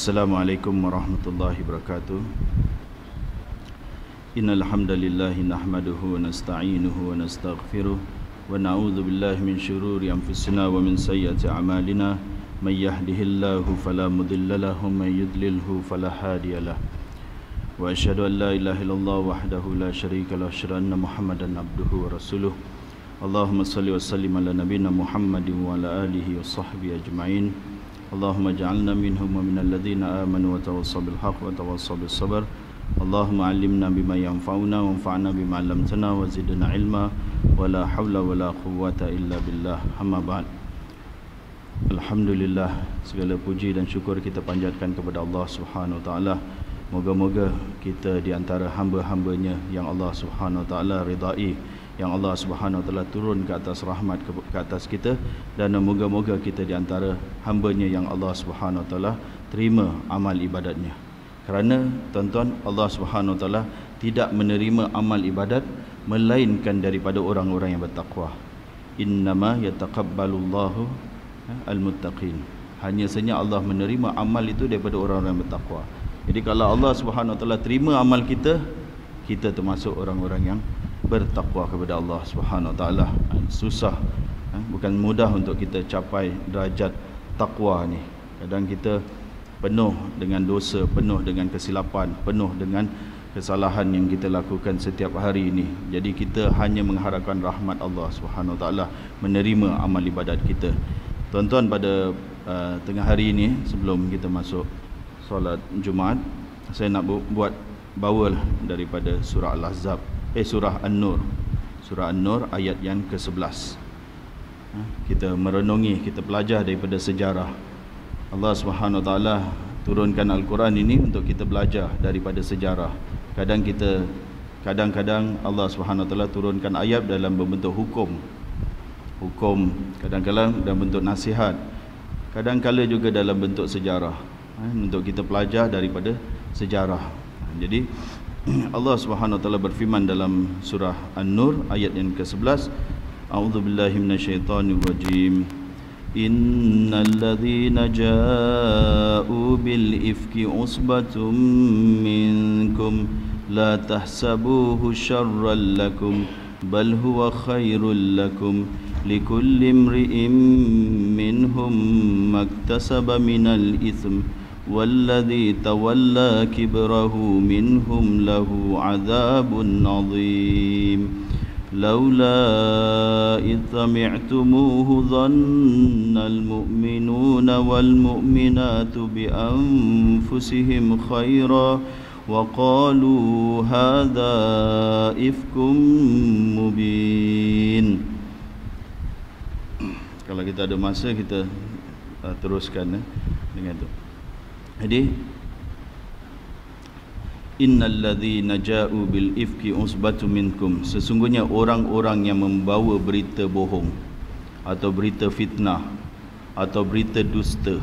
Assalamualaikum warahmatullahi wabarakatuh. Innal hamdalillah nahmaduhu wa nasta'inuhu wa nastaghfiruh wa na'udzu billahi min shururi anfusina wa min sayyiati a'malina may yahdihillahu fala mudilla lahu wa may yudlilhu fala hadiyalah. Wa asyhadu an la ilaha illallah wahdahu la syarika lahu wa asyhadu anna Muhammadan abduhu wa rasuluh. Allahumma salli wa sallim ala nabiyyina Muhammadin wa ala alihi wa sahbihi ajma'in. Allahumma ja'alna minhum wa minal ladzina amanu wa tawassaw bil haqq wa tawassaw bis sabr. Allahumma 'allimna bima yanfa'una wanfa'na bima 'allamtana wa zidna ilma wa la haula wa la quwwata illa billah. Amma ba'd. Alhamdulillah, segala puji dan syukur kita panjatkan kepada Allah Subhanahu wa taala. Moga-moga kita di antara hamba-hambanya yang Allah Subhanahu wa taala ridai, yang Allah Subhanahu wa taala turun ke atas rahmat ke atas kita, dan moga-moga kita di antara hambanya yang Allah Subhanahu wa taala terima amal ibadatnya. Kerana tuan-tuan, Allah Subhanahu wa taala tidak menerima amal ibadat melainkan daripada orang-orang yang bertakwa. Innama yataqabbalullahu al-muttaqin. Hanya saja Allah menerima amal itu daripada orang-orang yang bertakwa. Jadi kalau Allah Subhanahu wa taala terima amal kita, kita termasuk orang-orang yang bertakwa kepada Allah Subhanahu wa taala. Susah, bukan mudah untuk kita capai derajat takwa ni. Kadang kita penuh dengan dosa, penuh dengan kesilapan, penuh dengan kesalahan yang kita lakukan setiap hari ini. Jadi kita hanya mengharapkan rahmat Allah Subhanahu wa taala menerima amal ibadat kita. Tuan-tuan, pada tengah hari ini sebelum kita masuk solat Jumaat, saya nak bawalah daripada surah Al-Ahzab, surah An-Nur. Surah An-Nur ayat yang ke-11. Kita merenungi, kita belajar daripada sejarah. Allah Subhanahu wa taala turunkan Al-Quran ini untuk kita belajar daripada sejarah. Kadang-kadang Allah Subhanahu wa taala turunkan ayat dalam bentuk hukum, kadang-kadang dalam bentuk nasihat, kadang-kala juga dalam bentuk sejarah, untuk kita belajar daripada sejarah. Jadi Allah Subhanahu wa taala berfirman dalam surah An-Nur ayat yang ke-11, A'udzubillahi minasyaitonir rajim. Innal ladzina ja'u bil ifki usbatum minkum la tahsabuhu syarran lakum bal huwa khairul lakum likulli imri'in minhum maktasaba minal itsm والذي تولى كبره منهم له عذاب عظيم لولا إذ سمعتموه ظن المؤمنون والمؤمنات بأنفسهم خيرا وقالوا هذا إفك مبين. Kalau kita ada masa, kita teruskan dengan itu. Jadi innal ladzina ja'u bil ifki usbatu minkum, sesungguhnya orang-orang yang membawa berita bohong atau berita fitnah atau berita dusta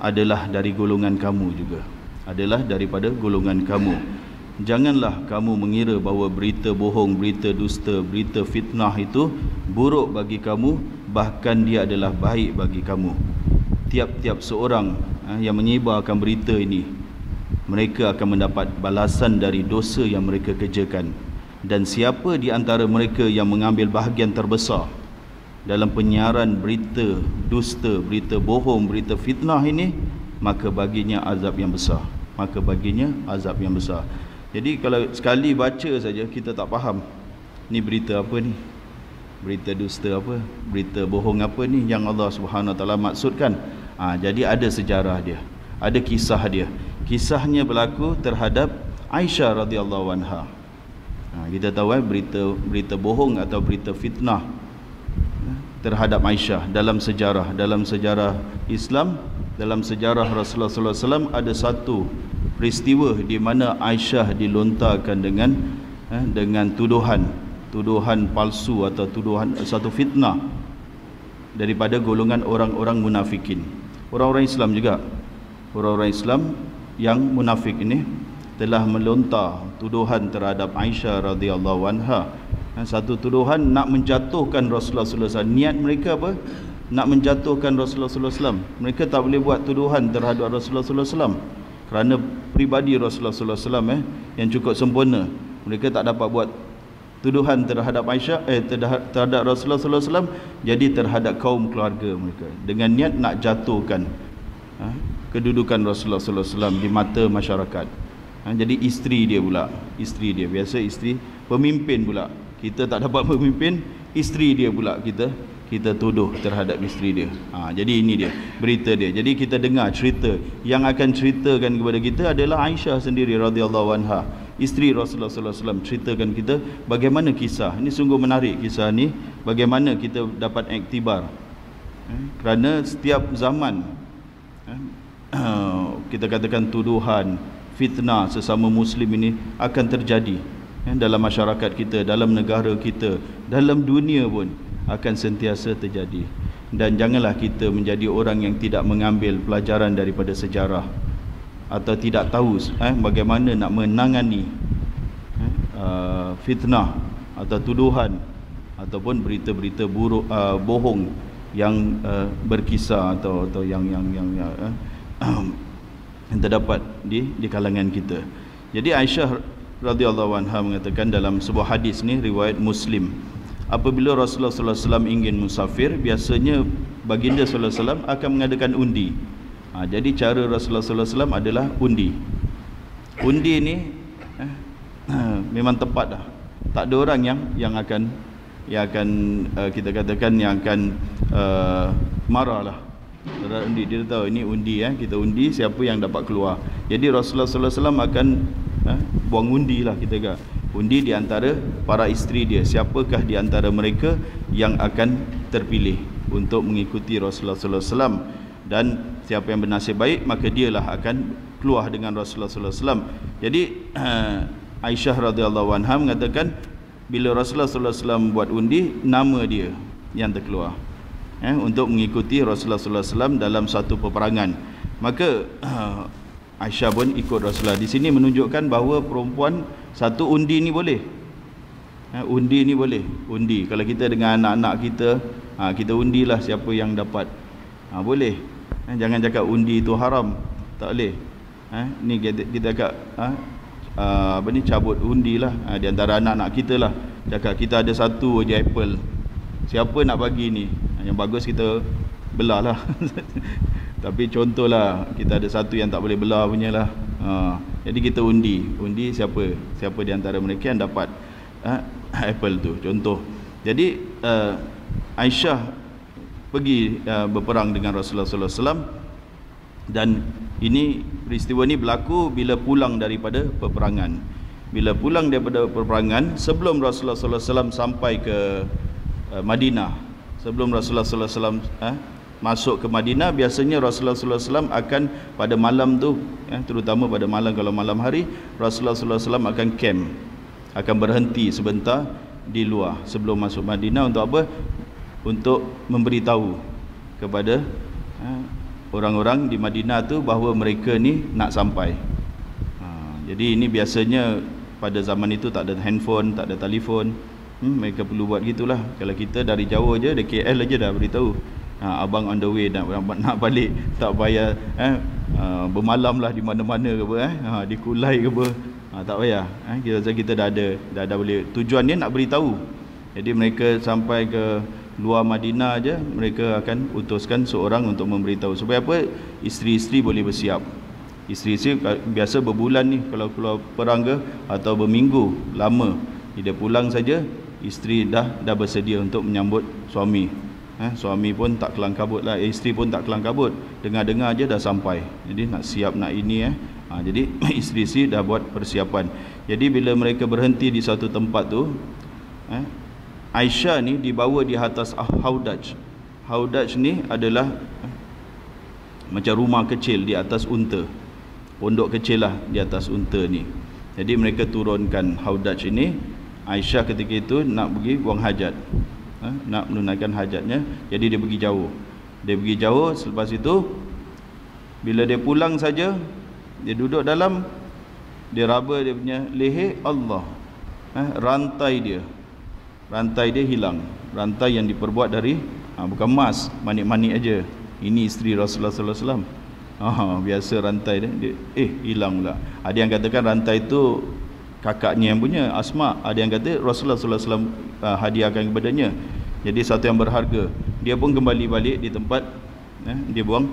adalah dari golongan kamu juga, adalah daripada golongan kamu. Janganlah kamu mengira bahawa berita bohong, berita dusta, berita fitnah itu buruk bagi kamu, bahkan dia adalah baik bagi kamu. Tiap-tiap seorang yang menyebarkan berita ini, mereka akan mendapat balasan dari dosa yang mereka kerjakan. Dan siapa di antara mereka yang mengambil bahagian terbesar dalam penyiaran berita dusta, berita bohong, berita fitnah ini, maka baginya azab yang besar. Jadi kalau sekali baca saja kita tak faham, ni berita apa ni, berita dusta apa, berita bohong apa ni yang Allah Subhanahu wa taala maksudkan. Jadi ada sejarah dia, ada kisah dia. Kisahnya berlaku terhadap Aisyah radhiyallahu anha. Kita tahu berita bohong atau berita fitnah terhadap Aisyah dalam sejarah Islam, dalam sejarah Rasulullah sallallahu alaihi wasallam, ada satu peristiwa di mana Aisyah dilontarkan dengan tuduhan palsu atau tuduhan satu fitnah daripada golongan orang-orang munafikin. Orang-orang Islam juga, orang-orang Islam yang munafik ini telah melontar tuduhan terhadap Aisyah radhiyallahu anha. Satu tuduhan nak menjatuhkan Rasulullah sallallahu alaihi wasallam. Niat mereka apa? nak menjatuhkan Rasulullah SAW. Mereka tak boleh buat tuduhan terhadap Rasulullah SAW kerana pribadi Rasulullah SAW yang cukup sempurna. Mereka tak dapat buat tuduhan terhadap Aisyah terhadap Rasulullah SAW, jadi terhadap kaum keluarga mereka dengan niat nak jatuhkan kedudukan Rasulullah SAW di mata masyarakat. Jadi isteri dia pula, isteri dia, biasa isteri pemimpin pula, kita tak dapat pemimpin, isteri dia pula kita tuduh terhadap isteri dia. Jadi ini dia berita dia. Jadi kita dengar cerita yang akan ceritakan kepada kita adalah Aisyah sendiri radhiyallahu anha, isteri Rasulullah SAW, ceritakan kita bagaimana kisah ini. Sungguh menarik kisah ni, bagaimana kita dapat iktibar kerana setiap zaman kita katakan tuduhan, fitnah sesama muslim ini akan terjadi dalam masyarakat kita, dalam negara kita, dalam dunia pun akan sentiasa terjadi. Dan janganlah kita menjadi orang yang tidak mengambil pelajaran daripada sejarah atau tidak tahu bagaimana nak menangani fitnah atau tuduhan ataupun berita-berita buruk, bohong yang berkisar atau yang terdapat di kalangan kita. Jadi Aisyah radhiyallahu anha mengatakan dalam sebuah hadis ni riwayat Muslim, apabila Rasulullah SAW ingin musafir, biasanya baginda SAW akan mengadakan undi. Jadi cara Rasulullah SAW adalah undi. Undi ni memang tepat dah. Tak ada orang yang akan kita katakan yang akan marah lah. Undi, dia tahu ini undi, kita undi siapa yang dapat keluar. Jadi Rasulullah SAW akan buang undi lah, kita kata undi di antara para isteri dia, siapakah di antara mereka yang akan terpilih untuk mengikuti Rasulullah SAW, dan siapa yang bernasib baik maka dialah akan keluar dengan Rasulullah SAW. Jadi Aisyah radhiyallahu anha mengatakan bila Rasulullah SAW buat undi, nama dia yang terkeluar untuk mengikuti Rasulullah SAW dalam satu peperangan. Maka Aisyah pun ikut Rasulullah. Di sini menunjukkan bahawa perempuan satu undi ni boleh. Undi ni boleh. Undi. Kalau kita dengan anak-anak kita, kita undilah siapa yang dapat. Boleh. Jangan cakap undi itu haram. Tak boleh. Ni kita cakap cabut undi lah. Di antara anak-anak kita lah. Cakap kita ada satu je apple. Siapa nak bagi ni? Yang bagus kita belah lah. Tapi contohlah kita ada satu yang tak boleh belah punya lah. Jadi kita undi siapa di antara mereka yang dapat apple tu, contoh. Jadi Aisyah pergi berperang dengan Rasulullah SAW, dan ini peristiwa ni berlaku bila pulang daripada peperangan. Bila pulang daripada peperangan, sebelum Rasulullah SAW sampai ke Madinah, sebelum Rasulullah SAW masuk ke Madinah, biasanya Rasulullah SAW akan pada malam tu, terutama pada malam, kalau malam hari Rasulullah SAW akan camp, akan berhenti sebentar di luar sebelum masuk Madinah. Untuk apa? Untuk memberitahu kepada orang-orang di Madinah tu bahawa mereka ni nak sampai. Jadi ini biasanya pada zaman itu tak ada handphone, tak ada telefon. Mereka perlu buat gitulah. Kalau kita dari jauh je, dari KL aja dah beritahu, abang on the way, nak balik, tak payah bermalam lah di mana-mana ke apa, di Kulai ke apa, tak payah. Kita dah ada boleh. Tujuan dia nak beritahu. Jadi mereka sampai ke luar Madinah aja, mereka akan utuskan seorang untuk memberitahu. Supaya apa? Isteri-isteri boleh bersiap. Isteri-isteri biasa berbulan ni kalau keluar perang ke, atau berminggu lama. Dia pulang saja, isteri dah bersedia untuk menyambut suami. Suami pun tak kelang kabut lah, isteri pun tak kelang kabut, dengar-dengar aja dah sampai. Jadi nak siap nak ini jadi isteri-isteri dah buat persiapan. Jadi bila mereka berhenti di satu tempat tu, Aisyah ni dibawa di atas Haudaj. Haudaj ni adalah macam rumah kecil di atas unta, pondok kecil lah di atas unta ni. Jadi mereka turunkan Haudaj ini. Aisyah ketika itu nak pergi buang hajat, nak menunaikan hajatnya. Jadi dia pergi jauh. Selepas itu bila dia pulang saja, dia duduk dalam, dia raba dia punya leher, Allah, rantai dia hilang. Rantai yang diperbuat dari bukan emas, manik-manik aja. Ini isteri Rasulullah sallallahu alaihi wasallam. Biasa rantai dia hilang pula. Ada yang katakan rantai itu kakaknya yang punya, Asma. Ada yang kata Rasulullah sallallahu alaihi wasallam hadiahkan kepadanya. Jadi satu yang berharga. Dia pun kembali balik di tempat, dia buang,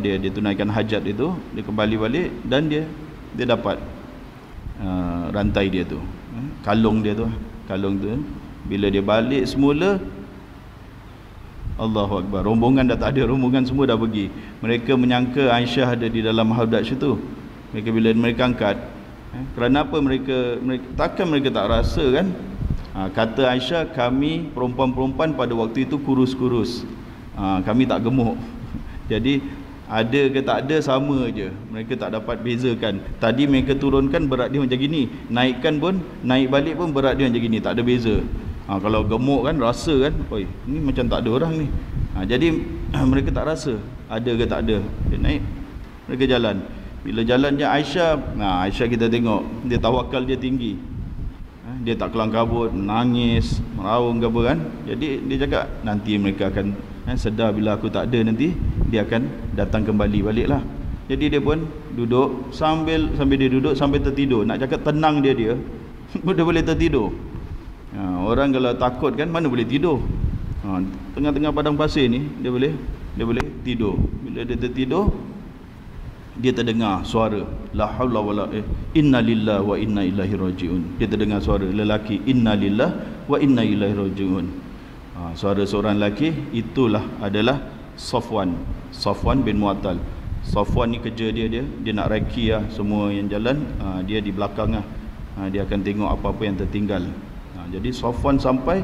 dia tunaikan hajat itu, dia kembali balik dan dia dapat rantai dia tu, kalung dia tu. Bila dia balik semula, Allahu Akbar, rombongan dah tak ada, rombongan semua dah pergi. Mereka menyangka Aisyah ada di dalam haudaj itu. Bila mereka angkat, kerana apa mereka takkan mereka tak rasa kan? Kata Aisyah, kami perempuan-perempuan pada waktu itu kurus-kurus, kami tak gemuk. Jadi ada ke tak ada sama je, mereka tak dapat bezakan. Tadi mereka turunkan berat dia macam gini, naik balik pun berat dia macam gini, tak ada beza. Kalau gemuk kan rasa kan, oi ni macam tak ada orang ni. Jadi mereka tak rasa ada ke tak ada. Dia naik, mereka jalan. Bila jalan je Aisyah kita tengok dia tawakal dia tinggi. Dia tak kelang kabut, menangis, meraung ke apa kan. Jadi dia cakap nanti mereka akan sedar bila aku tak ada, nanti dia akan datang kembali baliklah. Jadi dia pun duduk sambil dia duduk sampai tertidur. Nak cakap tenang dia dia boleh tertidur. Orang kalau takut kan mana boleh tidur. Tengah-tengah padang pasir ni dia boleh tidur. Bila dia tertidur, dia terdengar suara la haula wala inna lillahi wa inna ilaihi rajiun. Dia terdengar suara lelaki, inna lillahi wa inna ilaihi rajiun. Suara seorang lelaki, itulah adalah Safwan bin Mu'attal. Safwan ni kerja dia nak reki semua yang jalan, dia di belakang dia akan tengok apa-apa yang tertinggal. Jadi Safwan sampai,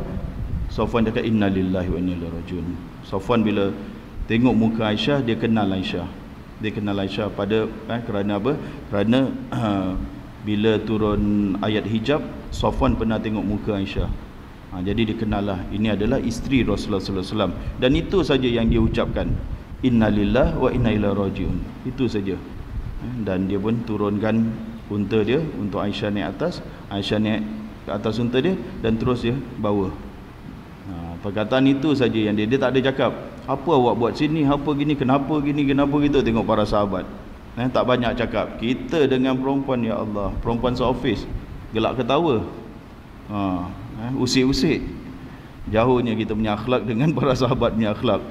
Safwan cakap inna lillahi wa inna ilaihi rajiun. Safwan bila tengok muka Aisyah, dia kenal Aisyah. Kerana apa? Kerana bila turun ayat hijab, Safwan pernah tengok muka Aisyah. Jadi dia kenal lah, ini adalah isteri Rasulullah sallallahu alaihi wasallam. Dan itu saja yang dia ucapkan, inna lillahi wa inna ilaihi rajiun. Itu saja. Dan dia pun turunkan unta dia untuk Aisyah naik atas. Aisyah naik ke atas unta dia dan terus dia bawa. Perkataan itu saja yang dia tak ada cakap apa awak buat sini, apa gini, kenapa gitu. Tengok para sahabat, tak banyak cakap. Kita dengan perempuan, ya Allah, perempuan seofis gelak ketawa, usik-usik. Jauhnya kita punya akhlak dengan para sahabat punya akhlak.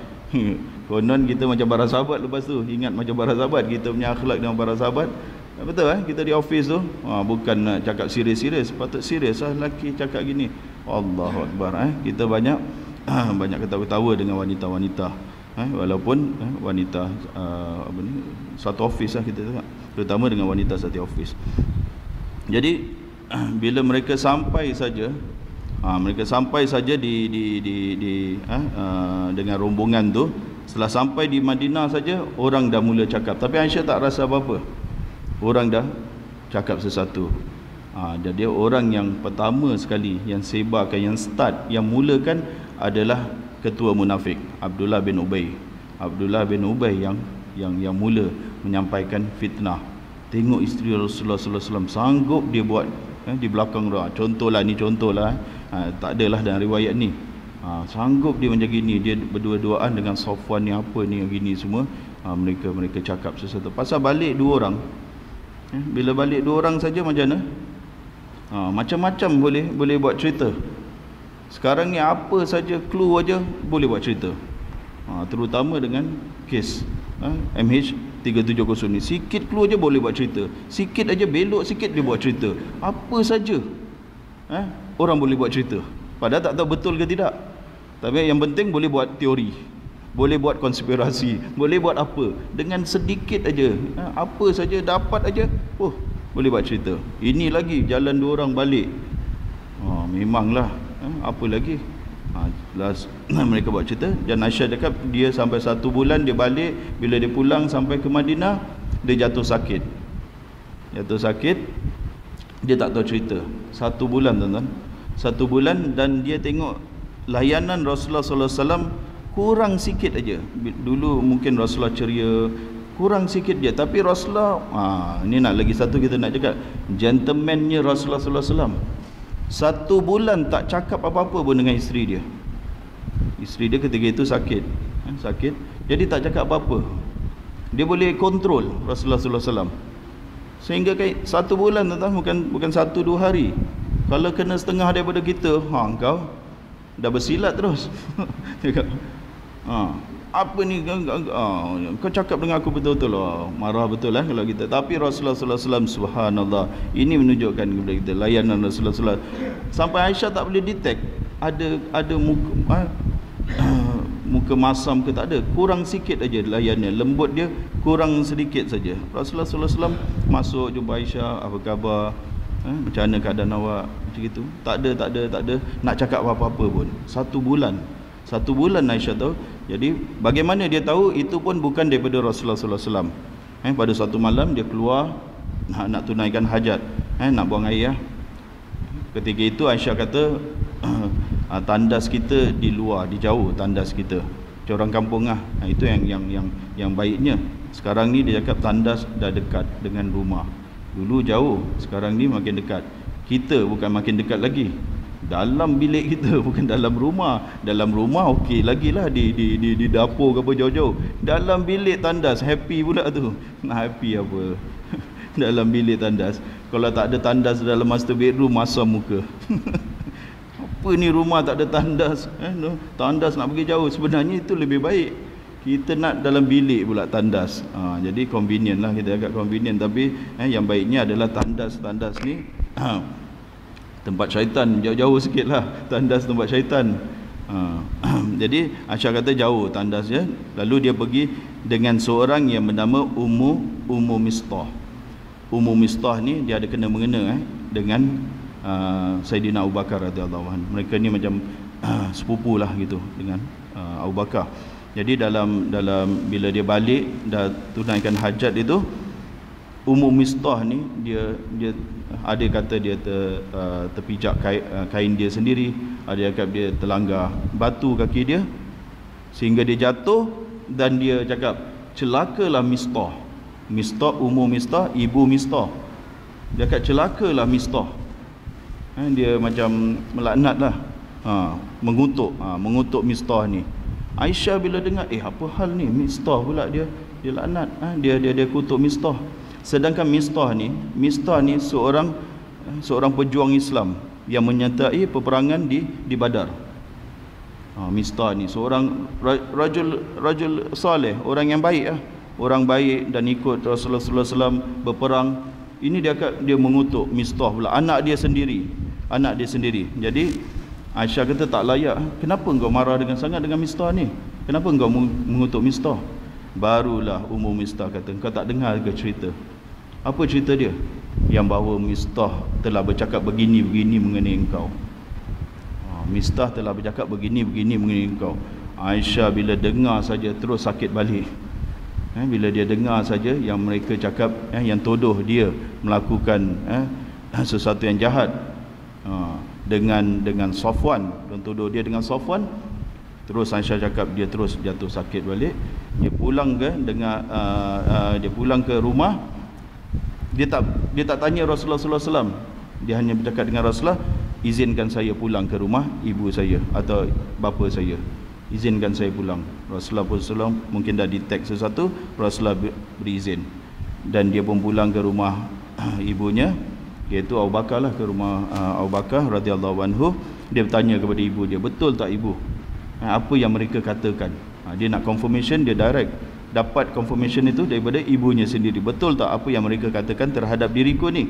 Konon kita macam para sahabat, lepas tu ingat macam para sahabat, kita punya akhlak dengan para sahabat. Betul kita di office tu bukan nak cakap serius-serius, patut serius lelaki cakap gini. Allahu Akbar. Kita banyak ketawa-ketawa dengan wanita-wanita, walaupun wanita satu office kita tengok, terutama dengan wanita satu office. Jadi bila mereka sampai saja dengan rombongan tu, setelah sampai di Madinah saja orang dah mula cakap, tapi Aisyah tak rasa apa-apa. Orang dah cakap sesuatu. Jadi orang yang pertama sekali yang sebarkan, yang start, yang mulakan adalah ketua munafik Abdullah bin Ubay yang mula menyampaikan fitnah. Tengok isteri Rasulullah sallallahu alaihi wasallam sanggup dia buat di belakang dia. Contohlah, tak adalah dalam riwayat ni. Sanggup dia macam gini, dia berdua-duaan dengan Safwan ni, apa ni gini semua. Mereka cakap sesuatu. Pasal balik dua orang. Bila balik dua orang saja macam mana? Macam-macam boleh buat cerita. Sekarang ni apa saja clue aja boleh buat cerita. Terutama dengan kes MH370 ni, sikit clue aja boleh buat cerita. Sikit aja belok sikit dia buat cerita. Apa saja orang boleh buat cerita. Padahal tak tahu betul ke tidak. Tapi yang penting boleh buat teori, boleh buat konspirasi, boleh buat apa. Dengan sedikit aja, apa saja dapat aja, boleh buat cerita. Ini lagi jalan dua orang balik. Memanglah, apa lagi? Mereka buat cerita. Dan Aisyah cakap dia sampai 1 bulan dia balik. Bila dia pulang sampai ke Madinah, dia jatuh sakit. Dia tak tahu cerita. 1 bulan tuan-tuan. 1 bulan, dan dia tengok layanan Rasulullah sallallahu alaihi wasallam kurang sikit aja. Dulu mungkin Rasulullah ceria, kurang sikit je. Tapi Rasulullah, ini nak lagi satu kita nak cakap, gentlemannya Rasulullah sallallahu alaihi wasallam. 1 bulan tak cakap apa-apa pun dengan isteri dia. Isteri dia ketika itu sakit, sakit. Jadi tak cakap apa-apa. Dia boleh kontrol Rasulullah sallallahu alaihi wasallam. Sehingga 1 bulan tuan-tuan, bukan 1-2 hari. Kalau kena setengah daripada kita, kau dah bersilat terus. Apa ni, kau cakap dengan aku betul-betul lah. Marah betul lah kalau kita. Tapi Rasulullah sallallahu alaihi wasallam, subhanallah, ini menunjukkan kepada kita layanan Rasulullah sallallahu alaihi wasallam. Sampai Aisyah tak boleh detect ada muka masam ke, tak ada, kurang sikit aja layannya, lembut dia kurang sedikit saja. Rasulullah sallallahu alaihi wasallam masuk jumpa Aisyah, apa khabar, macam mana keadaan awak, macam gitu. Tak ada nak cakap apa-apa pun. 1 bulan Aisyah tahu. Jadi bagaimana dia tahu? Itu pun bukan daripada Rasulullah sallallahu alaihi wasallam. Pada suatu malam dia keluar nak tunaikan hajat, nak buang air. Ketika itu Aisyah kata, tandas kita di luar, di jauh tandas kita. Macam orang kampung lah. Itu yang baiknya. Sekarang ni dia cakap tandas dah dekat dengan rumah. Dulu jauh, sekarang ni makin dekat. Kita bukan makin dekat lagi. Dalam bilik kita, bukan dalam rumah. Dalam rumah okey lagi lah, di dapur ke apa jauh-jauh. Dalam bilik tandas, happy pula tu. Nak happy apa? Dalam bilik tandas. Kalau tak ada tandas dalam master bedroom, masam muka. Apa ni rumah tak ada tandas, tandas nak pergi jauh. Sebenarnya itu lebih baik. Kita nak dalam bilik pula tandas. Jadi convenient lah, kita agak convenient. Tapi yang baiknya adalah tandas ni tempat syaitan, jauh-jauh sikit lah tandas tempat syaitan. Jadi Aisyah kata jauh tandas dia. Lalu dia pergi dengan seorang yang bernama Ummu Mistah. Ummu Mistah ni dia ada kena-mengena dengan Sayyidina Abu Bakar radhiyallahu anhu. Mereka ni macam sepupu lah gitu dengan Abu Bakar. Jadi dalam bila dia balik dah tunaikan hajat itu, Ummu Mistah ni dia ada kata dia terpijak kain dia sendiri, ada cakap dia terlanggar batu kaki dia sehingga dia jatuh, dan dia cakap celakalah Mistah. Ummu Mistah, ibu Mistah. Dia cakap celakalah Mistah. Dia macam melaknat lah, mengutuk Mistah ni. Aisyah bila dengar, apa hal ni, Mistah pula dia laknat, dia kutuk Mistah. Sedangkan Mistah ni seorang pejuang Islam yang menyertai peperangan di Badar. Mistah ni seorang rajul saleh, orang yang baik orang baik dan ikut Rasulullah sallallahu alaihi wasallam berperang. Ini dia mengutuk Mistah pula, anak dia sendiri. Jadi Aisyah kata tak layak. Kenapa engkau marah sangat dengan Mistah ni? Kenapa engkau mengutuk Mistah? Barulah Ummu Mistah kata, engkau tak dengar ke cerita? Apa cerita dia? Yang bahawa Mistah telah bercakap begini-begini mengenai engkau. Mistah telah bercakap begini-begini mengenai engkau. Aisyah bila dengar saja terus sakit balik. Bila dia dengar saja yang mereka cakap, yang tuduh dia melakukan sesuatu yang jahat dengan Safwan, dan tuduh dia dengan Safwan, terus Aisyah cakap dia terus jatuh sakit balik. Dia pulang ke rumah. Dia tak tanya Rasulullah sallallahu alaihi wasallam. Dia hanya bercakap dengan Rasulullah, izinkan saya pulang ke rumah ibu saya atau bapa saya. Izinkan saya pulang. Rasulullah SAW mungkin dah detect sesuatu, Rasulullah berizin. Dan dia pun pulang ke rumah ibunya, iaitu Abu Bakar lah, ke rumah Abu Bakar radhiyallahu anhu. Dia bertanya kepada ibu dia, betul tak ibu? Apa yang mereka katakan? Dia nak confirmation, dia direct dapat confirmation itu daripada ibunya sendiri. Betul tak apa yang mereka katakan terhadap diriku ni?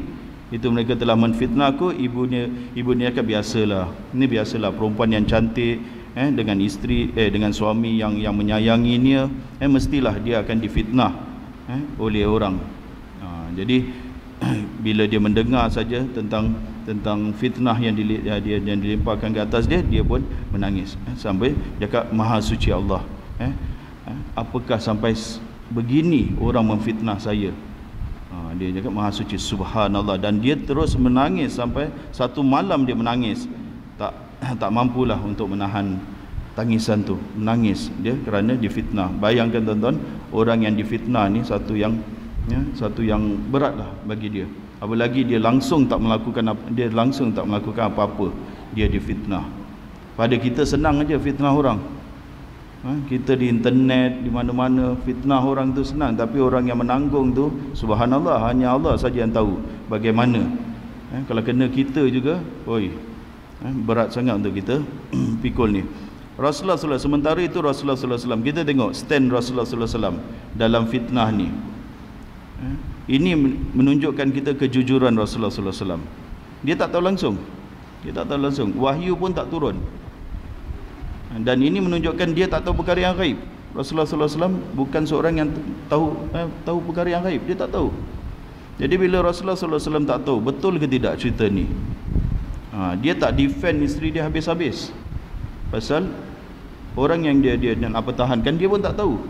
Itu mereka telah menfitnah aku. Ibunya cakap biasalah. Ini biasalah, perempuan yang cantik dengan isteri dengan suami yang menyayanginya, mestilah dia akan difitnah oleh orang. Jadi bila dia mendengar saja tentang fitnah yang dilimpahkan ke atas dia pun menangis sampai dia kata, Maha Suci Allah, apakah sampai begini orang memfitnah saya? Dia cakap Maha Suci, subhanallah. Dan dia terus menangis sampai satu malam dia menangis, tak mampulah untuk menahan tangisan tu, menangis dia kerana difitnah. Bayangkan tuan-tuan, orang yang difitnah ni satu yang beratlah bagi dia. Apalagi dia langsung tak melakukan apa-apa, dia difitnah. Pada kita senang aja fitnah orang. Kita di internet, di mana-mana fitnah orang tu senang, tapi orang yang menanggung tu subhanallah, hanya Allah saja yang tahu bagaimana. Kalau kena kita juga, berat sangat untuk kita pikul ni. Rasulullah SAW, sementara itu Rasulullah SAW, kita tengok stand Rasulullah SAW dalam fitnah ni. Ini menunjukkan kita kejujuran Rasulullah SAW. Dia tak tahu langsung, wahyu pun tak turun. Dan ini menunjukkan dia tak tahu perkara yang gaib. Rasulullah SAW bukan seorang yang tahu perkara yang gaib. Dia tak tahu. Jadi bila Rasulullah SAW tak tahu betul ke tidak cerita ni, dia tak defend isteri dia habis-habis. Pasal orang yang dia nak pertahankan, dia pun tak tahu.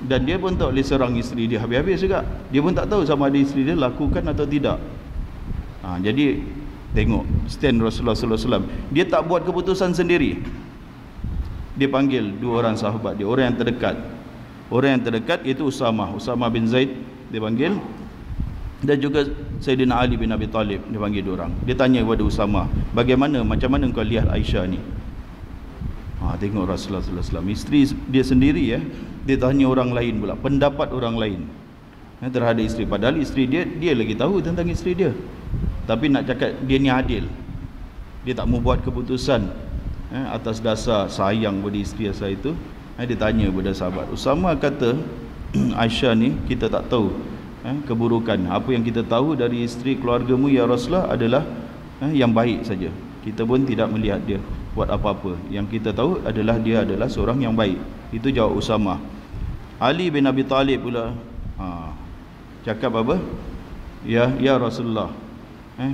Dan dia pun tak boleh serang isteri dia habis-habis juga. Dia pun tak tahu sama ada isteri dia lakukan atau tidak. Jadi tengok stand Rasulullah SAW. Dia tak buat keputusan sendiri. Dia panggil dua orang sahabat dia, orang yang terdekat. Orang yang terdekat itu Usamah bin Zaid dia panggil, dan juga Sayyidina Ali bin Abi Talib dia panggil dua orang. Dia tanya kepada Usamah, macam mana kau lihat Aisyah ni? Tengok Rasulullah SAW, isteri dia sendiri dia tanya orang lain pula, pendapat orang lain terhadap isteri. Padahal isteri dia lagi tahu tentang isteri dia. Tapi nak cakap dia ni adil, dia tak mau buat keputusan atas dasar sayang pada isteri saya itu. Dia tanya kepada sahabat. Usama kata, Aisyah ni kita tak tahu keburukan. Apa yang kita tahu dari isteri keluargamu ya Rasulullah adalah yang baik saja. Kita pun tidak melihat dia buat apa-apa. Yang kita tahu adalah dia adalah seorang yang baik. Itu jawab Usamah. Ali bin Abi Talib pula cakap apa? Ya Rasulullah,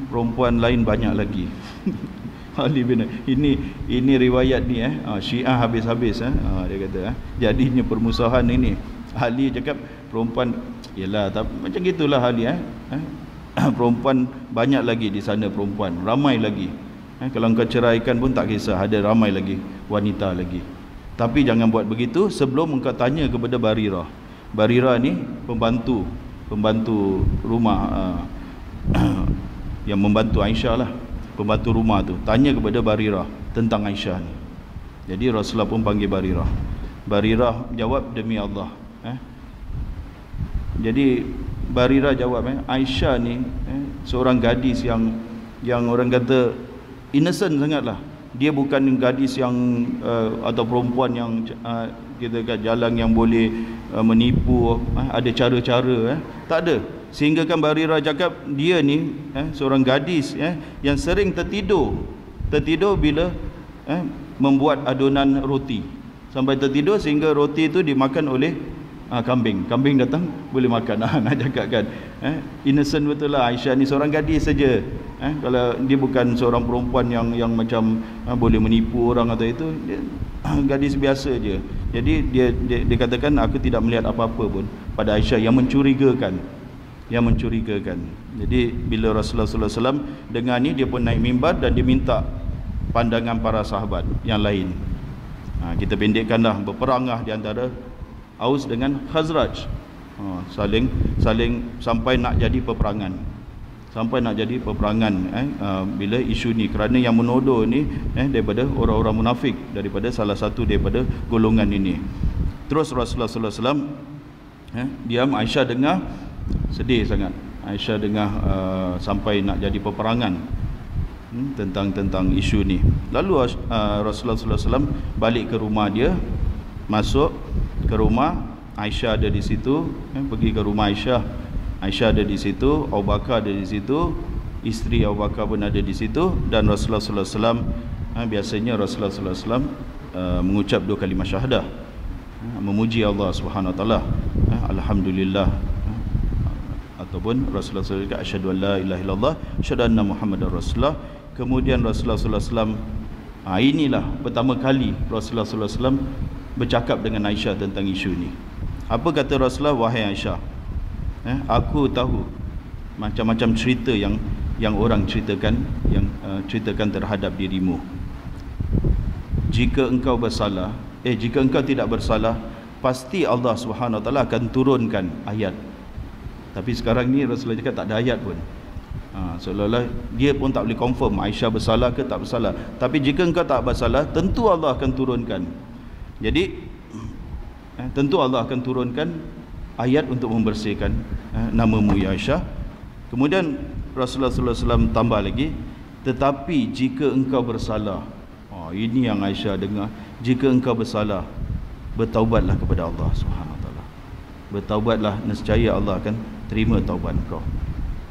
perempuan lain banyak lagi. Ali bin, ini riwayat ni Syiah habis-habis dia kata jadinya permusuhan ini. Ali cakap perempuan, yalah macam gitulah Ali perempuan banyak lagi di sana, perempuan ramai lagi. Kalau engkau ceraikan pun tak kisah, ada ramai lagi wanita lagi. Tapi jangan buat begitu sebelum engkau tanya kepada Barirah. Barirah ni pembantu rumah yang membantu Aisyah lah, pembantu rumah tu. Tanya kepada Barirah tentang Aisyah ni. Jadi Rasulullah pun panggil Barirah. Barirah jawab, demi Allah. Jadi Barirah jawab, Aisyah ni seorang gadis yang orang kata innocent sangatlah. Dia bukan gadis yang atau perempuan yang kita kat jalan yang boleh menipu, ada cara-cara, tak ada. Sehingga kan Barirah cakap dia ni seorang gadis yang sering tertidur bila membuat adunan roti, sampai tertidur sehingga roti itu dimakan oleh kambing datang boleh makan. Nak cakap kan innocent betul lah. Aisyah ni seorang gadis saja. Kalau dia bukan seorang perempuan yang macam boleh menipu orang atau itu, dia gadis biasa je. Jadi dia katakan aku tidak melihat apa-apa pun pada Aisyah yang mencurigakan. Jadi bila Rasulullah SAW dengar ni, dia pun naik mimbar dan dia minta pandangan para sahabat yang lain. Kita pendekkanlah, berperanglah di antara Aus dengan Khazraj, saling sampai nak jadi peperangan. Bila isu ni, kerana yang menuduh ni daripada orang-orang munafik, daripada salah satu daripada golongan ini. Terus Rasulullah SAW diam. Aisyah dengar, sedih sangat. Aisyah dengar sampai nak jadi peperangan tentang isu ni. Lalu Rasulullah SAW balik ke rumah dia, masuk ke rumah Aisyah ada di situ, pergi ke rumah Aisyah ada di situ, Abu Bakar ada di situ, isteri Abu Bakar pun ada di situ, dan Rasulullah SAW biasanya Rasulullah SAW mengucap dua kalimah syahadah, memuji Allah Subhanahu Wa Taala, alhamdulillah, ataupun Rasulullah SAW kata asyhadu an la ilaha illallah asyhadu anna Muhammadar Rasulullah. Kemudian Rasulullah SAW inilah pertama kali Rasulullah SAW bercakap dengan Aisyah tentang isu ni. Apa kata Rasulullah? Wahai Aisyah, aku tahu macam-macam cerita yang orang ceritakan, ceritakan terhadap dirimu. Jika engkau bersalah, jika engkau tidak bersalah, pasti Allah Subhanahu Wa Taala akan turunkan ayat. Tapi sekarang ni Rasulullah cakap tak ada ayat pun. Seolah-olah dia pun tak boleh confirm Aisyah bersalah ke tak bersalah. Tapi jika engkau tak bersalah, tentu Allah akan turunkan Jadi tentu Allah akan turunkan ayat untuk membersihkan namamu ya Aisyah. Kemudian Rasulullah SAW tambah lagi, tetapi jika engkau bersalah, ini yang Aisyah dengar, jika engkau bersalah, bertaubatlah kepada Allah Subhanahu Wa Taala. Bertaubatlah, nescaya Allah akan terima taubat engkau.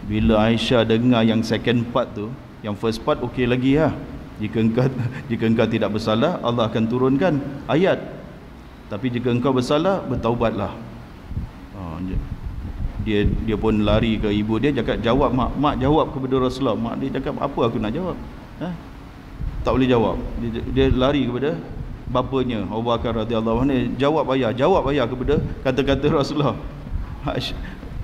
Bila Aisyah dengar yang second part tu, yang first part okey lagi ya. Jika engkau tidak bersalah, Allah akan turunkan ayat. Tapi jika engkau bersalah, bertaubatlah. Dia pun lari ke ibu dia, cakap, jawab mak jawab kepada Rasulullah. Mak dia cakap, apa aku nak jawab? Tak boleh jawab. Dia lari kepada bapanya Abu Bakar radhiyallahu anhu, jawab ayah kepada kata-kata Rasulullah.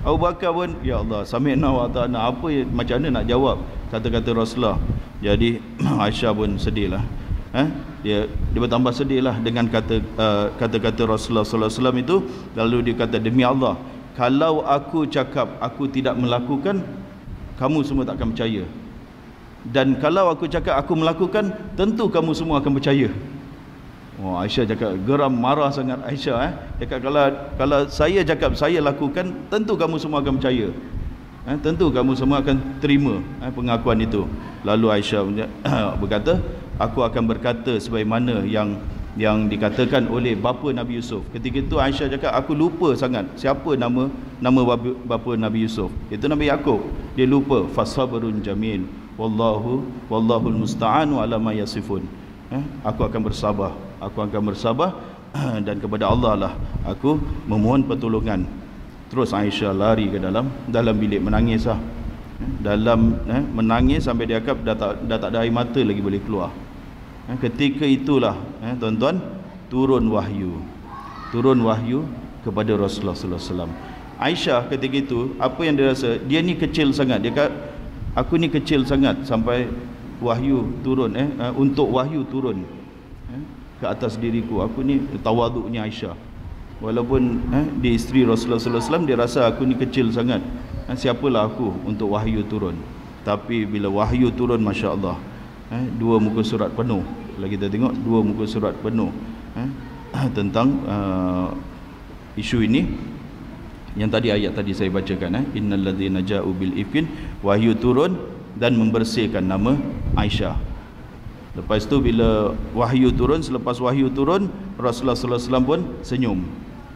Abu Bakar pun, ya Allah, sami'na wa ata'na, macam mana nak jawab kata-kata Rasulullah. Jadi Aisyah pun sedihlah. Dia bertambah sedihlah dengan kata-kata Rasulullah sallallahu alaihi wasallam itu. Lalu dia kata, demi Allah, kalau aku cakap aku tidak melakukan, kamu semua tak akan percaya. Dan kalau aku cakap aku melakukan, tentu kamu semua akan percaya. Aisyah cakap, geram, marah sangat Aisyah. Cakap, kalau saya cakap saya lakukan, tentu kamu semua akan percaya. Tentu kamu semua akan terima pengakuan itu. Lalu Aisyah berkata, aku akan berkata sebagaimana yang dikatakan oleh bapa Nabi Yusuf. Ketika itu Aisyah cakap, aku lupa sangat siapa nama bapa Nabi Yusuf. Itu Nabi Yaqub. Dia lupa. Fasabrun jamil wallahul musta'anu ala ma yasifun. Aku akan bersabar dan kepada Allah lah aku memohon pertolongan. Terus Aisyah lari ke dalam bilik, menangis lah. Menangis sampai dia cakap dah tak ada air mata lagi boleh keluar. Ketika itulah tuan-tuan, turun wahyu kepada Rasulullah sallallahu alaihi wasallam. Aisyah ketika itu, apa yang dia rasa, dia ni kecil sangat. Dia kata, aku ni kecil sangat sampai wahyu turun, untuk wahyu turun ke atas diriku. Aku ni, tawaduknya Aisyah. Walaupun dia isteri Rasulullah sallallahu alaihi wasallam, dia rasa aku ni kecil sangat. Siapalah aku untuk wahyu turun. Tapi bila wahyu turun, masya-Allah, 2 muka surat penuh. Kalau kita tengok 2 muka surat penuh tentang isu ini. Yang tadi ayat tadi saya bacakan, innal ladzina ja'u bil ifkin, wahyu turun dan membersihkan nama Aisyah. Lepas tu bila wahyu turun, selepas wahyu turun, Rasulullah sallallahu alaihi wasallam pun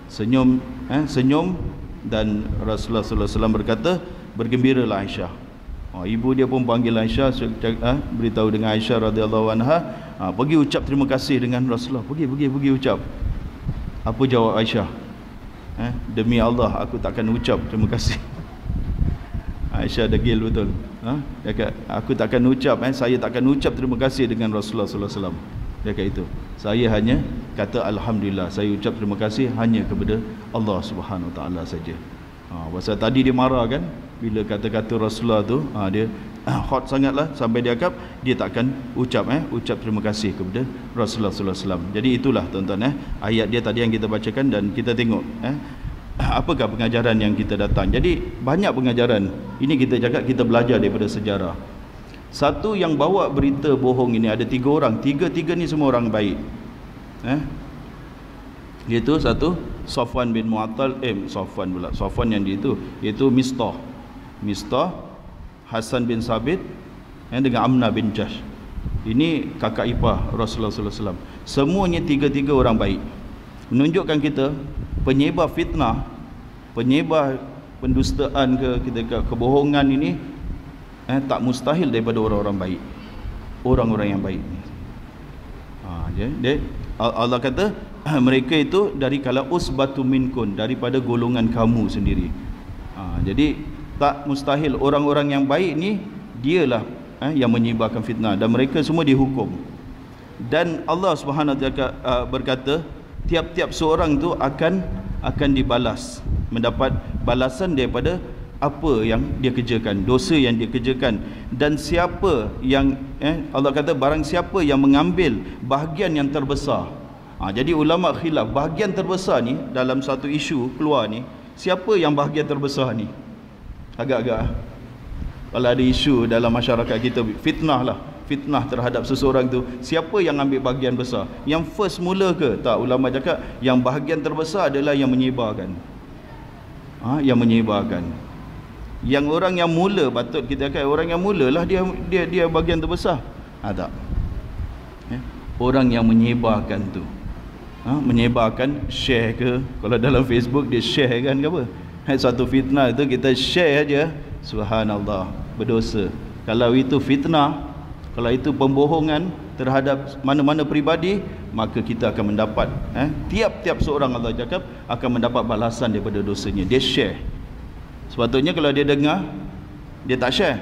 senyum dan Rasulullah sallallahu alaihi wasallam berkata, bergembiralah Aisyah. Ibu dia pun panggil Aisyah, beritahu dengan Aisyah radhiyallahu anha, pergi ucap terima kasih dengan Rasulullah. Pergi ucap. Apa jawab Aisyah? Demi Allah, aku takkan ucap terima kasih. Aisyah degil betul. Dia kata, aku takkan ucap, saya takkan ucap terima kasih dengan Rasulullah sallallahu alaihi wasallam. Dia kata itu. Saya hanya kata alhamdulillah, saya ucap terima kasih hanya kepada Allah Subhanahu Wa Taala saja. Pasal tadi dia marah kan bila kata-kata Rasulullah tu, dia hot sangatlah sampai dia cakap dia takkan ucap terima kasih kepada Rasulullah sallallahu alaihi wasallam. Jadi itulah tuan-tuan, ayat dia tadi yang kita bacakan, dan kita tengok apakah pengajaran yang kita datang. Jadi banyak pengajaran. Ini kita cakap, kita belajar daripada sejarah. Satu yang bawa berita bohong ini ada 3 orang. Tiga ni semua orang baik. Iaitu satu, Safwan bin Mu'attal, Safwan yang dia itu, iaitu Mistah, Hasan bin Sabit dengan Amnah bin Jahsh. Ini kakak ipar Rasulullah sallallahu alaihi wasallam. Semuanya tiga orang baik. Menunjukkan kita penyebar fitnah, penyebar pendustaan kebohongan ini tak mustahil daripada orang-orang baik. Orang-orang yang baik. Allah kata mereka itu dari kala usbatu minkun, daripada golongan kamu sendiri. Jadi tak mustahil orang-orang yang baik ni dialah yang menyebarkan fitnah, dan mereka semua dihukum. Dan Allah Subhanahu wa taala berkata, tiap-tiap seorang tu akan dibalas, mendapat balasan daripada apa yang dia kerjakan, dosa yang dia kerjakan. Dan siapa yang Allah kata, barang siapa yang mengambil bahagian yang terbesar. Jadi ulama khilaf, bahagian terbesar ni dalam satu isu keluar ni, siapa yang bahagian terbesar ni? Agak-agak kalau ada isu dalam masyarakat kita, fitnah lah, fitnah terhadap seseorang tu, siapa yang ambil bahagian besar? Yang first mula ke? Tak, ulama cakap yang bahagian terbesar adalah yang menyebarkan. Yang menyebarkan. Yang orang yang mula, patut kita kata orang yang mula lah dia bahagian terbesar. Tak. Orang yang menyebarkan tu. Menyebarkan, share ke, kalau dalam Facebook dia share kan ke apa, satu fitnah itu kita share aja, subhanallah, berdosa. Kalau itu fitnah, kalau itu pembohongan terhadap mana-mana pribadi, maka kita akan mendapat tiap-tiap seorang, Allah cakap, akan mendapat balasan daripada dosanya. Dia share. Sepatutnya kalau dia dengar, dia tak share.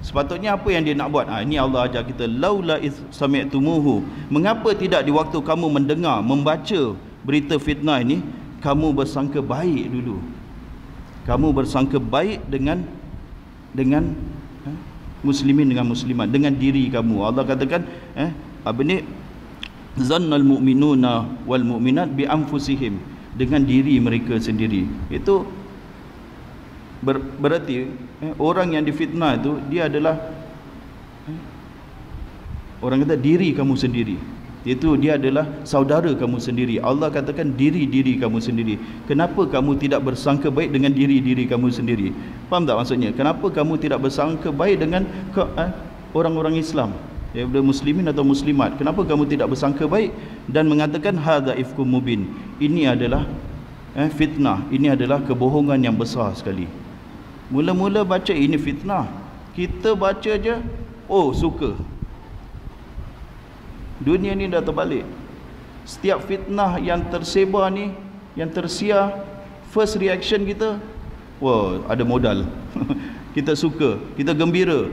Sepatutnya apa yang dia nak buat? Ini Allah ajar kita, laula iz sami'tumuhu, mengapa tidak di waktu kamu mendengar, membaca berita fitnah ini, kamu bersangka baik dulu. Kamu bersangka baik dengan muslimin, dengan muslimat, dengan diri kamu. Allah katakan apa ni, zannal mu'minuna wal mu'minat bi anfusihim, dengan diri mereka sendiri. Itu berarti orang yang difitnah itu, dia adalah orang kata diri kamu sendiri, iaitu dia adalah saudara kamu sendiri. Allah katakan diri kamu sendiri. Kenapa kamu tidak bersangka baik dengan diri kamu sendiri? Faham tak maksudnya? Kenapa kamu tidak bersangka baik dengan orang-orang Islam, daripada muslimin atau muslimat? Kenapa kamu tidak bersangka baik dan mengatakan hadza ifkum mubin, ini adalah fitnah, ini adalah kebohongan yang besar sekali. Mula-mula baca ini fitnah, kita baca je, suka. Dunia ni dah terbalik. Setiap fitnah yang tersebar ni, yang tersiar, first reaction kita, ada modal. Kita suka, kita gembira,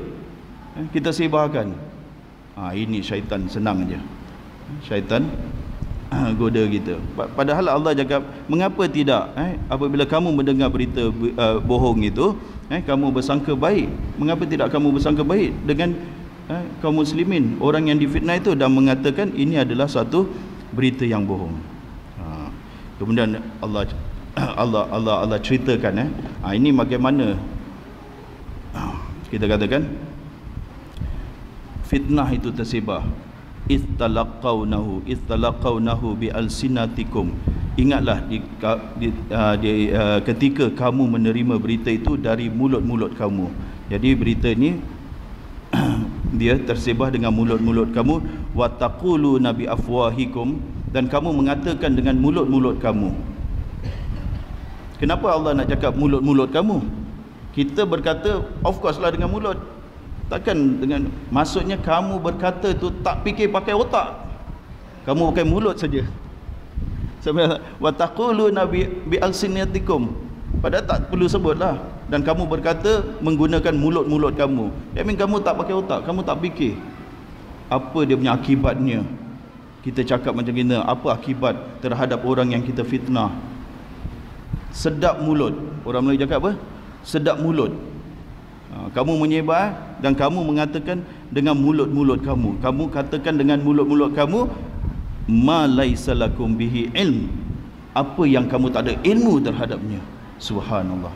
kita sebarkan. Ini syaitan, senang je. Syaitan goda kita. Padahal Allah cakap, mengapa tidak apabila kamu mendengar berita bohong itu, kamu bersangka baik? Mengapa tidak kamu bersangka baik dengan kaum muslimin, orang yang difitnah itu, dan mengatakan ini adalah satu berita yang bohong. Kemudian Allah ceritakan ini bagaimana kita katakan fitnah itu tersebar. Istalaqawnahu bi alsinatikum. Ingatlah ketika kamu menerima berita itu dari mulut-mulut kamu. Jadi berita ni dia tersebar dengan mulut-mulut kamu. Wa taquluna bi afwahikum, dan kamu mengatakan dengan mulut-mulut kamu. Kenapa Allah nak cakap mulut-mulut kamu? Kita berkata of course lah dengan mulut, takkan dengan, maksudnya kamu berkata tu tak fikir pakai otak, kamu pakai mulut saja. Sampai wa taquluna bi alsinatikum, padahal tak perlu sebutlah, dan kamu berkata menggunakan mulut-mulut kamu. Kamu tak pakai otak, kamu tak fikir apa dia punya akibatnya. Kita cakap macam gini, apa akibat terhadap orang yang kita fitnah? Sedap mulut. Orang Melayu cakap apa? Sedap mulut. Kamu menyebar dan kamu mengatakan dengan mulut-mulut kamu. Kamu katakan dengan mulut-mulut kamu ma laisa lakum bihi ilm, apa yang kamu tak ada ilmu terhadapnya. Subhanallah.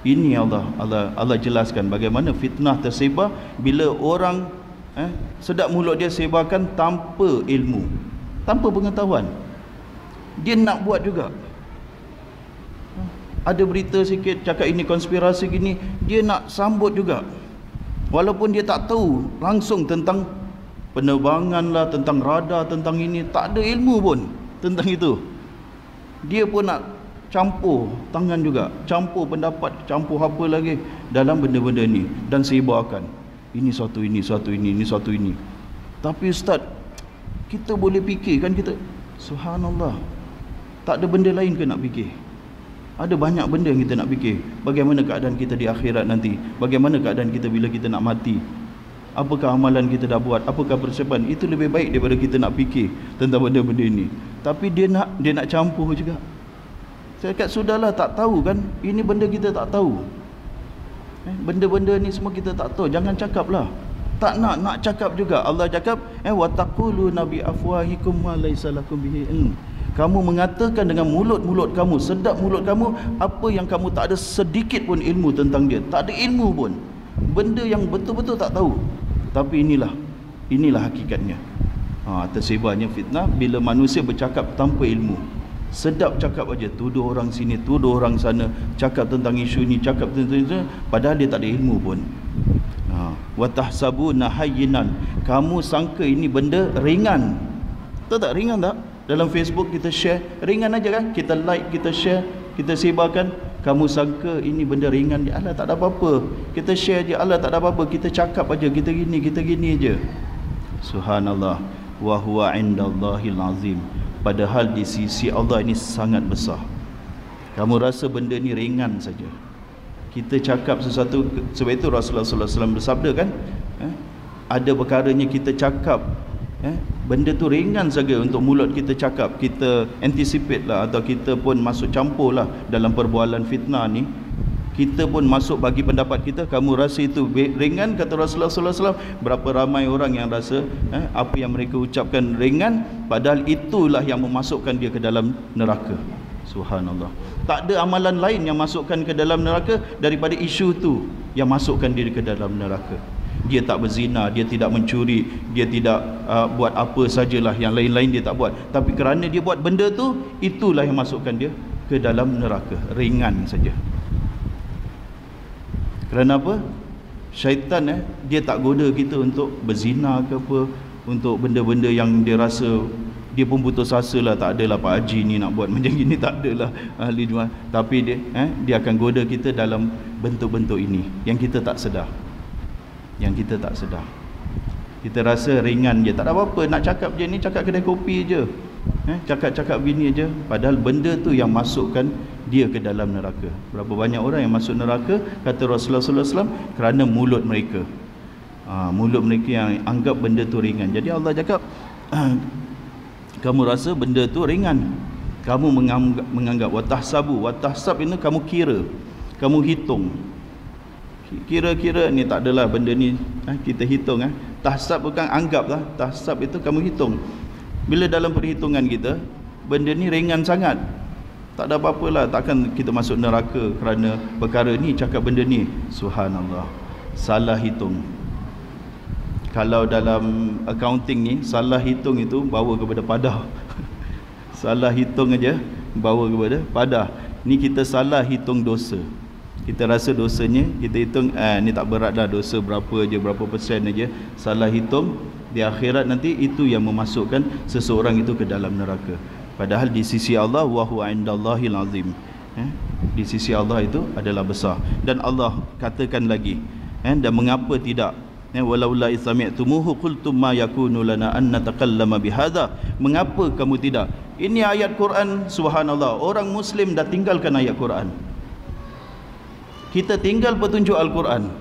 Ini Allah jelaskan bagaimana fitnah tersebar bila orang sedap mulut dia sebarkan tanpa ilmu, tanpa pengetahuan. Dia nak buat juga. Ada berita sikit cakap ini konspirasi gini, dia nak sambut juga, walaupun dia tak tahu langsung tentang penerbangan lah, tentang radar, tentang ini, tak ada ilmu pun tentang itu. Dia pun nak campur tangan juga, campur pendapat, campur apa lagi dalam benda-benda ni, dan sebarkan ini suatu ini, suatu ini, ini suatu ini. Tapi Ustaz, kita boleh fikir kan, kita subhanallah, tak ada benda lain ke nak fikir? Ada banyak benda yang kita nak fikir. Bagaimana keadaan kita di akhirat nanti? Bagaimana keadaan kita bila kita nak mati? Apakah amalan kita dah buat? Apakah persiapan? Itu lebih baik daripada kita nak fikir tentang benda-benda ini. Tapi dia nak campur juga. Saya kata sudahlah, tak tahu kan? Ini benda kita tak tahu. Benda-benda ni semua kita tak tahu. Jangan cakaplah. Tak nak cakap juga. Allah cakap wa taquluna bi afwahikum ma laysa lakum bihi ilm. Kamu mengatakan dengan mulut-mulut kamu, sedap mulut kamu, apa yang kamu tak ada sedikit pun ilmu tentang dia. Tak ada ilmu pun. Benda yang betul-betul tak tahu. Tapi inilah hakikatnya. Tersebarnya fitnah bila manusia bercakap tanpa ilmu. Sedap cakap aja, tuduh orang sini, tuduh orang sana, cakap tentang isu ni, cakap tentang itu, padahal dia tak ada ilmu pun. Wa tahsabuna hayyinan, kamu sangka ini benda ringan. Tahu tak ringan tak? Dalam Facebook kita share, ringan aja kan? Kita like, kita share, kita sebarkan. Kamu sangka ini benda ringan, alah tak ada apa-apa. Kita share je, alah tak ada apa-apa. Kita cakap aja, kita gini aja. Subhanallah. Wa huwa indallahil azim. Padahal di sisi Allah ini sangat besar. Kamu rasa benda ni ringan saja. Kita cakap sesuatu, sebab itu Rasulullah SAW bersabda kan, ada perkaranya kita cakap, benda tu ringan saja untuk mulut kita cakap, kita anticipate lah, atau kita pun masuk campur lah dalam perbualan fitnah ni, kita pun masuk bagi pendapat kita. Kamu rasa itu ringan, kata Rasulullah SAW. Berapa ramai orang yang rasa apa yang mereka ucapkan ringan, padahal itulah yang memasukkan dia ke dalam neraka. Subhanallah. Tak ada amalan lain yang masukkan ke dalam neraka daripada isu tu yang masukkan dia ke dalam neraka. Dia tak berzina, dia tidak mencuri, dia tidak buat apa sajalah, yang lain-lain dia tak buat, tapi kerana dia buat benda tu, itulah yang masukkan dia ke dalam neraka. Ringan saja. Kerana apa? Syaitan dia tak goda kita untuk berzina ke apa, untuk benda-benda yang dia rasa dia pun putus asa lah, tak adalah Pak Haji ni nak buat macam gini, tak adalah ahli jual. Tapi dia akan goda kita dalam bentuk-bentuk ini yang kita tak sedar. Kita rasa ringan je, tak ada apa-apa, nak cakap je ni, cakap kedai kopi je, cakap-cakap gini je. Padahal benda tu yang masukkan dia ke dalam neraka. Berapa banyak orang yang masuk neraka, kata Rasulullah SAW, kerana mulut mereka. Mulut mereka yang anggap benda tu ringan. Jadi Allah cakap, kamu rasa benda tu ringan, kamu menganggap. Watahsab ini kamu kira, kamu hitung, kira-kira ni tak adalah benda ni, kita hitung. Tahsab bukan anggap lah, tahsab itu kamu hitung. Bila dalam perhitungan kita benda ni ringan sangat, tak ada apa-apalah, takkan kita masuk neraka kerana perkara ni, cakap benda ni. Subhanallah, salah hitung. Kalau dalam accounting ni, salah hitung itu bawa kepada padah. Salah hitung aja bawa kepada padah. Ni kita salah hitung dosa. Kita rasa dosanya, kita hitung ni tak berat dah, dosa berapa je, berapa persen aja. Salah hitung, di akhirat nanti itu yang memasukkan seseorang itu ke dalam neraka. Padahal di sisi Allah, wa huwa indallahil azim. Di sisi Allah itu adalah besar. Dan Allah katakan lagi, dan mengapa tidak, walaula isami'tumuhu qultum ma yakunu lana an natakallama bihadza. Mengapa kamu tidak? Ini ayat Quran. Subhanallah, orang Muslim dah tinggalkan ayat Quran. Kita tinggal petunjuk Al-Quran.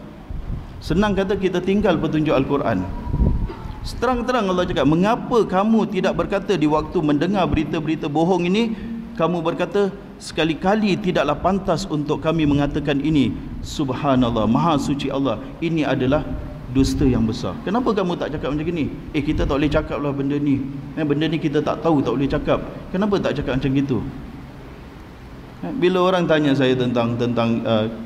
Senang kata kita tinggal petunjuk Al-Quran. Terang-terang Allah cakap, mengapa kamu tidak berkata di waktu mendengar berita-berita bohong ini, kamu berkata, sekali-kali tidaklah pantas untuk kami mengatakan ini. Subhanallah, maha suci Allah, ini adalah dusta yang besar. Kenapa kamu tak cakap macam ni? Kita tak boleh cakap lah benda ni. Benda ni kita tak tahu, tak boleh cakap. Kenapa tak cakap macam gitu? Bila orang tanya saya tentang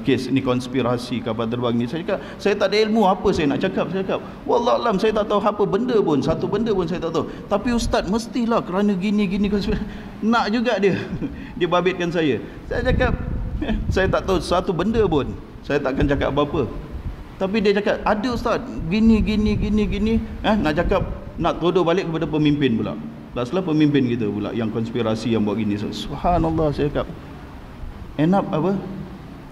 kes ni, konspirasi kapal terbang ni, saya cakap, saya tak ada ilmu, apa saya nak cakap? Saya cakap, wallahualam, saya tak tahu apa benda pun, satu benda pun saya tak tahu. Tapi ustaz mestilah kerana gini konspirasi. Nak juga dia dia babitkan saya. Saya cakap, saya tak tahu satu benda pun, saya takkan cakap apa-apa. Tapi dia cakap, ada ustaz gini. Nak cakap, nak tuduh balik kepada pemimpin pula. Last-last pemimpin kita pula yang konspirasi, yang buat gini. Subhanallah, saya cakap, enak apa?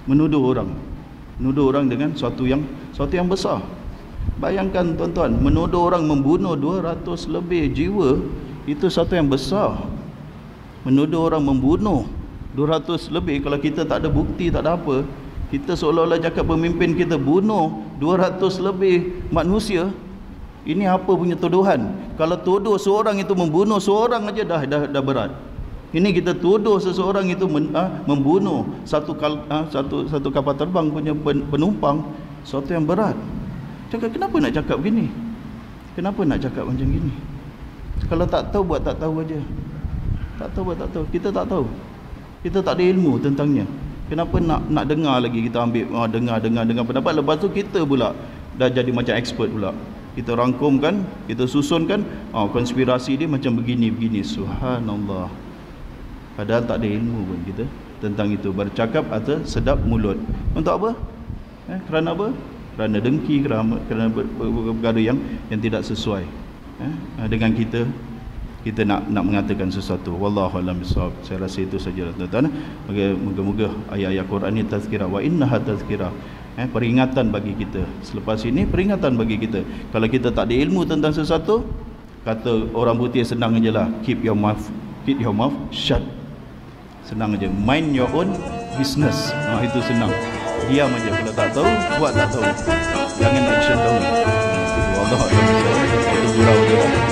Menuduh orang dengan suatu yang besar. Bayangkan tuan-tuan, menuduh orang membunuh 200 lebih jiwa, itu satu yang besar. Menuduh orang membunuh 200 lebih, kalau kita tak ada bukti, tak ada apa, kita seolah-olah cakap pemimpin kita bunuh 200 lebih manusia. Ini apa punya tuduhan? Kalau tuduh seorang itu membunuh seorang aja dah berat. Ini kita tuduh seseorang itu membunuh satu kapal terbang punya penumpang, sesuatu yang berat. Cakap, kenapa nak cakap gini? Kenapa nak cakap macam gini? Kalau tak tahu, buat tak tahu aja. Tak tahu, buat tak tahu. Kita tak tahu. Kita tak ada ilmu tentangnya. Kenapa nak dengar lagi? Kita ambil dengar pendapat, lepas tu kita pula dah jadi macam expert pula. kita rangkumkan, kita susunkan, konspirasi dia macam begini-begini. Subhanallah. Padahal tak ada ilmu pun kita tentang itu. Bercakap atau sedap mulut. Untuk apa? Kerana apa? Kerana dengki, kerana perkara yang tidak sesuai dengan kita nak mengatakan sesuatu. Wallahu a'lam bishawab. Saya rasa itu saja tuan-tuan. Moga-moga ayat-ayat Quran ini tazkirah wa innaha tazkirah. Peringatan bagi kita. Selepas ini peringatan bagi kita. Kalau kita tak ada ilmu tentang sesuatu, kata orang putih senang aja lah, keep your mouth shut. Senang aja, mind your own business. Itu senang. Diam aja, kalau tak tahu, buat tak tahu. Jangan action tahu. Wallahu a'lam bishawab. Itu gurau dia.